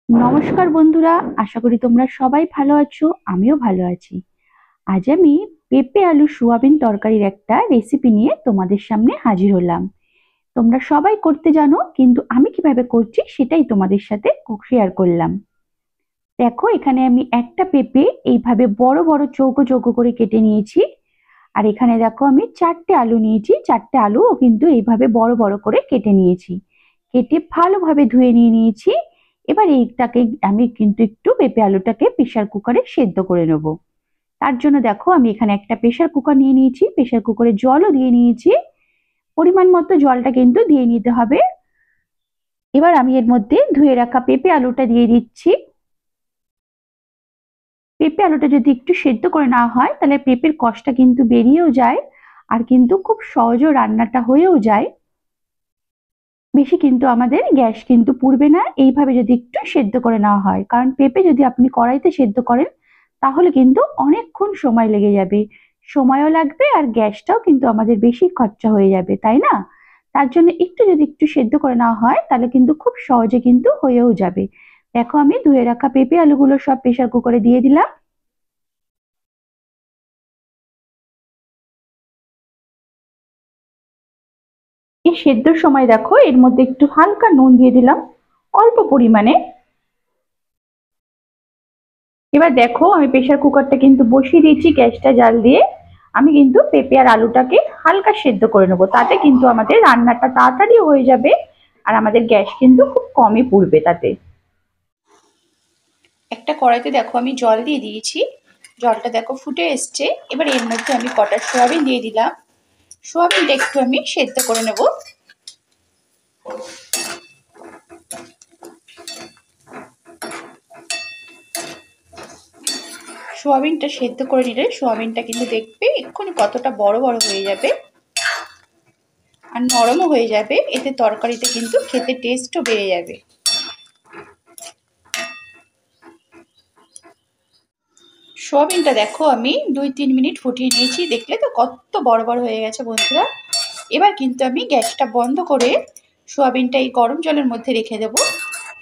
নমস্কার বন্ধুরা, আশা করি তোমরা সবাই ভালো আছো। আমিও ভালো আছি। আজ আমি পেঁপে আলু সোয়াবিন তরকারির একটা রেসিপি নিয়ে তোমাদের সামনে হাজির হলাম। তোমরা সবাই করতে জানো, কিন্তু আমি কিভাবে করছি সেটাই তোমাদের সাথে শেয়ার করলাম। দেখো, এখানে আমি একটা পেঁপে এইভাবে বড় বড় চৌকো চৌকো করে কেটে নিয়েছি। আর এখানে দেখো আমি 4টে আলু নিয়েছি, 4টে আলুও কিন্তু এইভাবে বড় বড় করে কেটে নিয়েছি। কেটে ভালোভাবে ধুয়ে নিয়েছি। এবার এইটাকে আমি কিন্তু একটু পেঁপে আলুটাকে প্রেসার কুকারে সেদ্ধ করে নেব। তার জন্য দেখো আমি এখানে একটা প্রেসার কুকার নিয়ে নিয়েছি, প্রেসার কুকারে জলও দিয়ে নিয়েছি। পরিমাণ মতো জলটা কিন্তু দিয়ে নিতে হবে। এবার আমি এর মধ্যে ধুয়ে রাখা পেঁপে আলুটা দিয়ে দিচ্ছি। পেঁপে আলুটা যদি একটু সেদ্ধ করে নেওয়া হয় তাহলে পেঁপের কষটা কিন্তু বেরিয়েও যায়, আর কিন্তু খুব সহজেও রান্নাটা হয়েও যায়। বেশি কিন্তু আমাদের গ্যাস কিন্তু পুড়বে না এইভাবে যদি একটু সেদ্ধ করে নেওয়া হয়, কারণ পেঁপে যদি আপনি কড়াইতে সেদ্ধ করেন তাহলে কিন্তু অনেকক্ষণ সময় লেগে যাবে, সময়ও লাগবে আর গ্যাসটাও কিন্তু আমাদের বেশি খরচা হয়ে যাবে, তাই না? তার জন্য একটু সেদ্ধ করে নেওয়া হয় তাহলে কিন্তু খুব সহজে কিন্তু হয়েও যাবে। দেখো, আমি ধুয়ে রাখা পেঁপে আলুগুলো সব প্রেসার কুকারে দিয়ে দিলাম। এই সেদ্ধর সময় দেখো এর মধ্যে একটু হালকা নুন দিয়ে দিলাম, অল্প পরিমাণে। এবার দেখো আমি প্রেসার কুকারটা কিন্তু বসিয়ে দিয়েছি গ্যাসটা জাল দিয়ে। আমি কিন্তু পেঁপে আর আলুটাকে হালকা সেদ্ধ করে নেবো, তাতে কিন্তু আমাদের রান্নাটা তাড়াতাড়ি হয়ে যাবে আর আমাদের গ্যাস কিন্তু খুব কমই পুড়বে তাতে। একটা কড়াইতে দেখো আমি জল দিয়ে দিয়েছি, জলটা দেখো ফুটে এসছে। এবার এর মধ্যে আমি কটা সোয়াবিন দিয়ে দিলাম। সোয়াবিনটা একটু আমি সেদ্ধ করে নেব। সোয়াবিনটা সেদ্ধ করে নিলে সোয়াবিনটা কিন্তু দেখবে এক্ষুনি কতটা বড় বড় হয়ে যাবে আর নরমও হয়ে যাবে। এতে তরকারিতে কিন্তু খেতে টেস্টও বেড়ে যাবে। সোয়াবিনটা দেখো আমি 2-3 মিনিট ফুটিয়ে নিয়েছি, দেখলে তো কত বড় বড় হয়ে গেছে বন্ধুরা। এবার কিন্তু আমি গ্যাসটা বন্ধ করে সোয়াবিনটা এই গরম জলের মধ্যে রেখে দেবো।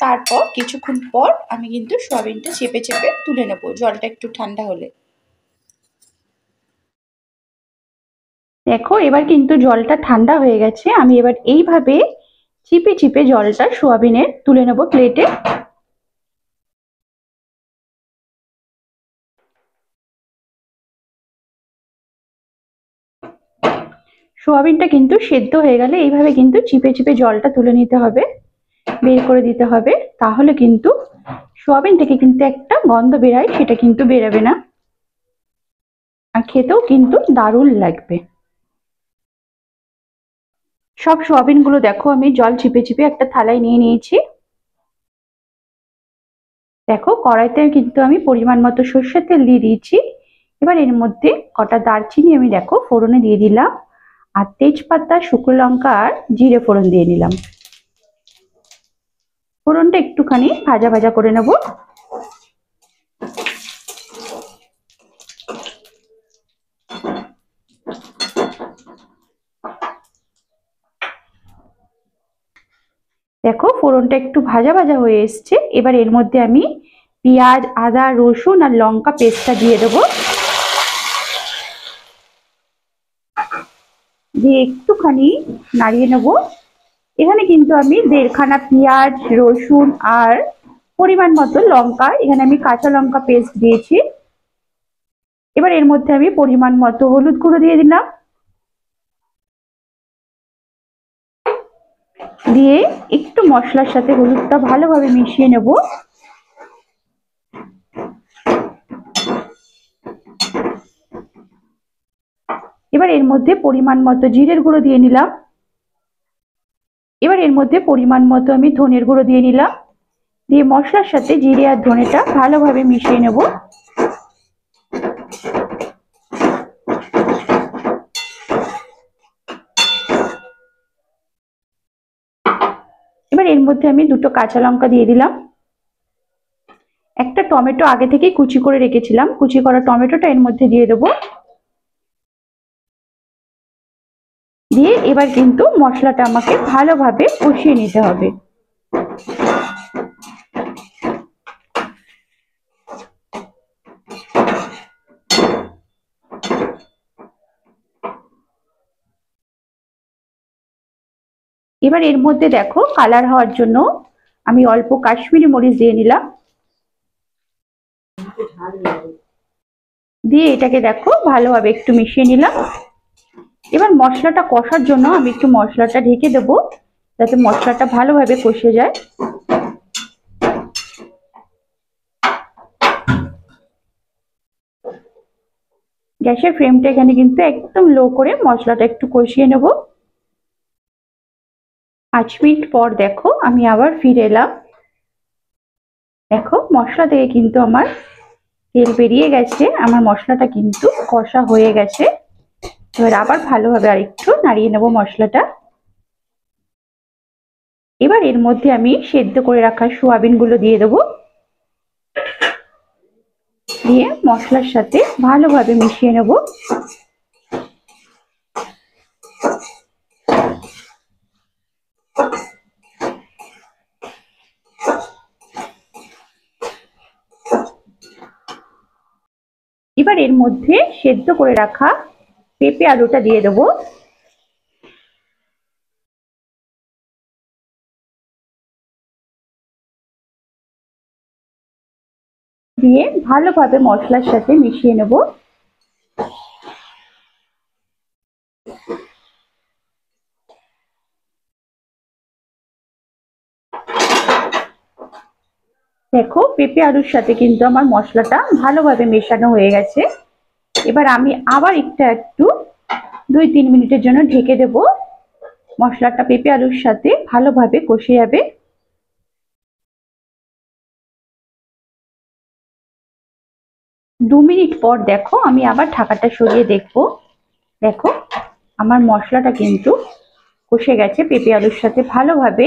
তারপর কিছুক্ষণ পর আমি কিন্তু সোয়াবিনটা চেপে চেপে তুলে নেবো, জলটা একটু ঠান্ডা হলে। দেখো এবার কিন্তু জলটা ঠান্ডা হয়ে গেছে, আমি এবার এইভাবে চিপে চিপে জলটা সোয়াবিনের তুলে নেবো প্লেটে। সোয়াবিনটা কিন্তু সেদ্ধ হয়ে গেলে এইভাবে কিন্তু চিপে চিপে জলটা তুলে নিতে হবে, বের করে দিতে হবে। তাহলে কিন্তু সোয়াবিন থেকে কিন্তু একটা গন্ধ বেরায়, সেটা কিন্তু বেরাবে না, আর খেতেও কিন্তু দারুণ লাগবে। সব সোয়াবিন গুলো দেখো আমি জল চিপে চিপে একটা থালায় নিয়ে নিয়েছি। দেখো কড়াইতে কিন্তু আমি পরিমাণ মতো সর্ষের তেল দিয়ে দিয়েছি। এবার এর মধ্যে কটা দারচিনি আমি দেখো ফোড়নে দিয়ে দিলাম, আর তেজপাতা, শুকনো লঙ্কা আর জিরে ফোড়ন দিয়ে নিলাম। ফোড়নটা একটুখানি ভাজা ভাজা করে নেব। দেখো ফোড়নটা একটু ভাজা ভাজা হয়ে এসছে। এবার এর মধ্যে আমি পেঁয়াজ, আদা, রসুন আর লঙ্কা পেস্টটা দিয়ে দেবো, দিয়ে একটুখানি নাড়িয়ে নেব। এখানে কিন্তু আমি 1.5খানা পেঁয়াজ, রসুন আর পরিমাণ মতো লঙ্কা, এখানে আমি কাঁচা লঙ্কা পেস্ট দিয়েছি। এবার এর মধ্যে আমি পরিমাণ মতো হলুদ গুঁড়ো দিয়ে দিলাম, দিয়ে একটু মশলার সাথে হলুদটা ভালোভাবে মিশিয়ে নেব। এবার এর মধ্যে পরিমাণ মতো জিরের গুঁড়ো দিয়ে নিলাম। এবার এর মধ্যে পরিমাণ মতো আমি ধনের গুঁড়ো দিয়ে নিলাম, দিয়ে মশলার সাথে জিরে আর ধনেটা ভালোভাবে মিশিয়ে নেব। এবার এর মধ্যে আমি 2টো কাঁচা লঙ্কা দিয়ে দিলাম। একটা টমেটো আগে থেকে কুচি করে রেখেছিলাম, কুচি করা টমেটোটা এর মধ্যে দিয়ে দেবো। দিয়ে এবার কিন্তু মশলাটা আমাকে ভালোভাবে কষিয়ে নিতে হবে। এবার এর মধ্যে দেখো কালার হওয়ার জন্য আমি অল্প কাশ্মীরি মরিচ দিয়ে নিলাম, দিয়ে এটাকে দেখো ভালোভাবে একটু মিশিয়ে নিলাম। এবার মশলাটা কষার জন্য আমি একটু মশলাটা ঢেকে দেবো, যাতে মশলাটা ভালোভাবে কষে যায়। গ্যাসের ফ্লেমটা এখানে কিন্তু একদম লো করে মশলাটা একটু কষিয়ে নেব। 5 মিনিট পর দেখো আমি আবার ফিরে এলাম। দেখো মশলা থেকে কিন্তু আমার তেল বেরিয়ে গেছে, আমার মশলাটা কিন্তু কষা হয়ে গেছে। এবার আবার ভালোভাবে আরেকটু নাড়িয়ে নেব মশলাটা। এবার এর মধ্যে আমি সেদ্ধ করে রাখা সোয়াবিন গুলো দিয়ে দেবো, দিয়ে মশলার সাথে ভালোভাবে মিশিয়ে নেব। এবার এর মধ্যে সেদ্ধ করে রাখা পেঁপে আলুটা দিয়ে দেবো, দিয়ে ভালোভাবে মশলার সাথে মিশিয়ে নেব। দেখো পেঁপে আলুর সাথে কিন্তু আমার মশলাটা ভালোভাবে মেশানো হয়ে গেছে। এবার আমি আবার একটু 2-3 মিনিটের জন্য ঢেকে দেব, মশলাটা পেঁপে আলুর সাথে ভালোভাবে কষে যাবে। 2 মিনিট পর দেখো আমি আবার ঢাকাটা সরিয়ে দেখবো। দেখো আমার মশলাটা কিন্তু কষে গেছে পেঁপে আলুর সাথে ভালোভাবে।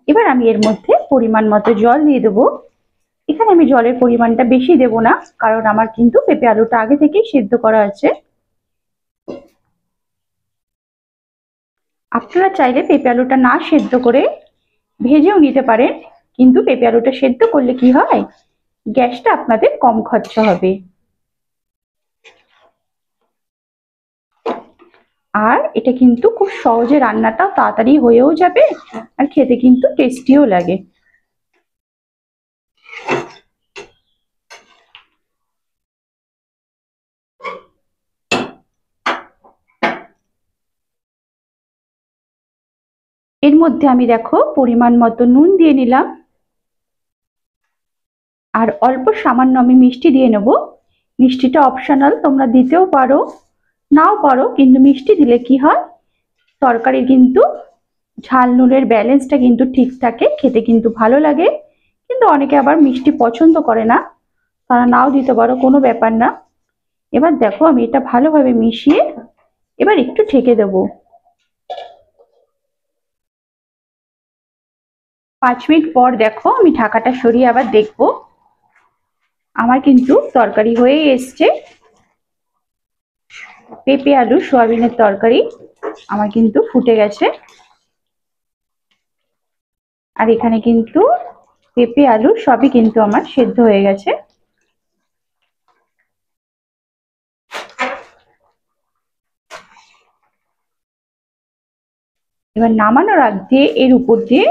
এবার আমি এর মধ্যে পরিমাণ মতো জল দিয়ে দেবো। এখানে আমি জলের পরিমাণটা বেশি দেব না, কারণ আমার কিন্তু পেঁপে আলুটা আগে থেকেই সিদ্ধ করা আছে। আপনারা চাইলে পেঁপে আলুটা না সেদ্ধ করে ভেজেও নিতে পারেন, কিন্তু পেঁপে আলুটা সেদ্ধ করলে কি হয়, গ্যাসটা আপনাদের কম খরচা হবে। আর এটা কিন্তু খুব সহজে রান্নাটাও তাড়াতাড়ি হয়েও যাবে, আর খেতে কিন্তু টেস্টিও লাগে। এর মধ্যে আমি দেখো পরিমাণ মতো নুন দিয়ে নিলাম, আর অল্প সামান্য আমি মিষ্টি দিয়ে নেব। মিষ্টিটা অপশনাল, তোমরা দিতেও পারো নাও পারো, কিন্তু মিষ্টি দিলে কি হয়, তরকারির কিন্তু ঝাল নুনের ব্যালেন্সটা কিন্তু ঠিক থাকে, খেতে কিন্তু ভালো লাগে। কিন্তু অনেকে আবার মিষ্টি পছন্দ করে না, তারা নাও দিতে পারো, কোনো ব্যাপার না। এবার দেখো আমি এটা ভালোভাবে মিশিয়ে এবার একটু ঢেকে দেব। 5 মিনিট পর দেখো আমি ঢাকাটা সরিয়ে আবার দেখবো, আমার কিন্তু তরকারি হয়ে এসছে। পেঁপে আলু সোয়াবিনের তরকারি আমার কিন্তু ফুটে গেছে, আর এখানে কিন্তু পেঁপে আলু সবই কিন্তু আমার সেদ্ধ হয়ে গেছে। এবার নামানোর আগ দিয়ে এর উপর দিয়ে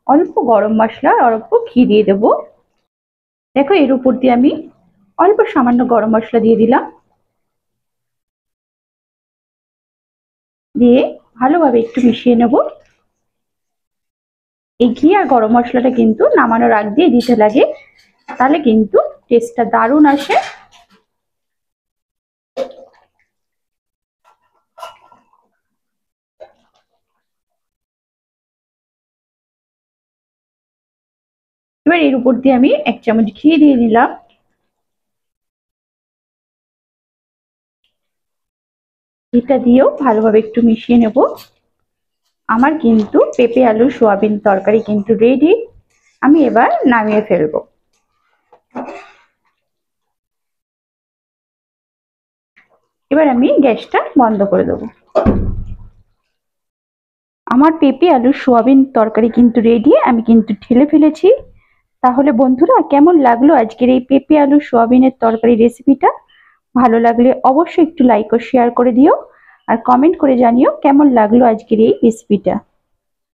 অল্প গরম মশলা আর অল্প ঘি দিয়ে দেবো। দেখো এর উপর দিয়ে আমি অল্প সামান্য গরম মশলা দিয়ে দিলাম, দিয়ে ভালোভাবে একটু মিশিয়ে নেব। এই ঘি আর গরম মশলাটা কিন্তু নামানোর আগ দিয়ে দিতে লাগে, তাহলে কিন্তু টেস্টটা দারুণ আসে। এবার এর উপর দিয়ে আমি 1 চামচ ঘি দিয়ে নিলাম, ঘিটা দিয়েও ভালোভাবে একটু মিশিয়ে নেব। আমার কিন্তু পেঁপে আলু সোয়াবিন তরকারি কিন্তু রেডি, আমি এবার নামিয়ে ফেলবো। এবার আমি গ্যাসটা বন্ধ করে দেবো। আমার পেঁপে আলু সোয়াবিন তরকারি কিন্তু রেডি, আমি কিন্তু ঢেলে ফেলেছি। তাহলে বন্ধুরা কেমন লাগলো আজকের এই পেঁপে আলু সোয়াবিনের তরকারি রেসিপিটা? ভালো লাগলে অবশ্যই একটু লাইক ও শেয়ার করে দিও, আর কমেন্ট করে জানিও কেমন লাগলো আজকের এই রেসিপিটা।